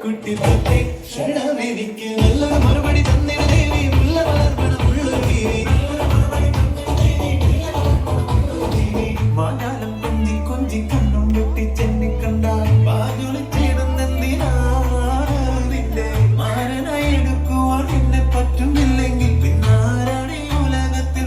കുട്ടി പത്തേ ക്ഷണമെനിക്ക് നല്ലൊരു മറുപടി തന്നിട ദേവി മുല്ല വളർവണം ഉള്ളൊരു മാനാലം കൊഞ്ചി കൊഞ്ചി കണ്ണും വെട്ടി ചെന്നി കണ്ടാൽ വാജൊളിച്ചിടുന്നെന്തിനാറിന്റെ മാരനായി എടുക്കുവാൻ എന്നെ പറ്റുന്നില്ലെങ്കിൽ പിന്നാരാണ് ഈ ഉലകത്തിൽ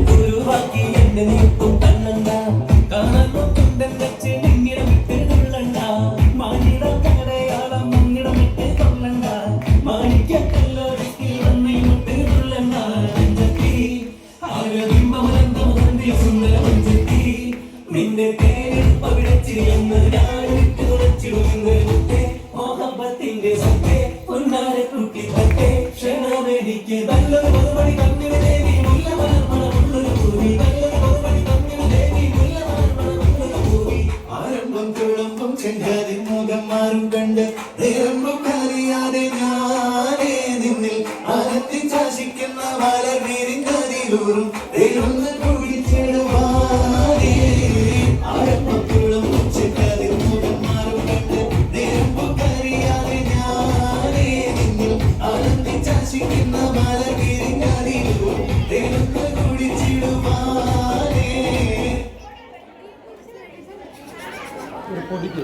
കുരുവാക്കി എന്നെ നീക്കും കണ്ണണ്ട കാണാൻ നോക്കുnden വെച്ച് നിന്നിടം വിട്ട് കൊള്ളണ്ട മാനിടം കടയാളം മുന്നിടം വിട്ട് കൊള്ളണ്ട മാണിക്കല്ലോടിക്ക് വന്നിട്ട് കൊള്ളണ്ട പഞ്ചത്തി ആരോഗ്യമ്പമലന്തമന്ത്രി സുന്ദര പഞ്ചത്തി നിന്റെ പേരെടുപ്പവിടച്ചിരിയെന്ന് ഞാൻ വിട്ട് തുറച്ചിടുമെന്ന് കുത്തേ മോഹബത്തിന്റെ സത്തേ പൊന്നാര കുട്ടി പറ്റേ ക്ഷണമെനിക്ക് നല്ലൊരു മറുപടി തന്നിട ദേവി മുല്ല വളർമണം ഉള്ളൊരു ഭൂമി നല്ലൊരു മറുപടി തന്നിട ദേവി മുല്ല വളർമണം ഉള്ളൊരു ഭൂമി ആരംഭം തുളമ്പും ചെങ്കാതി മുഖം മാറും കണ്ട് നേരമ്പും അറിയാതെ ഞാനേ നിന്നിൽ ആനത്തി ശാസിക്കുന്ന മലർ വീരിങ്കതിലൂറും ദൈവങ്ങൾ കുഴിച്ചിടുവാനേ ആരംഭം തുളമ്പും ചെങ്കാതി മുഖം മാറും കണ്ട് നേരമ്പും അറിയാതെ ഞാനേ നിന്നിൽ ആനത്തി ശാസിക്കുന്ന മലർ വീരിങ്കതിലൂറും ദൈവങ്ങൾ കുഴിച്ചിടുവാനേ പൊടിക്ക്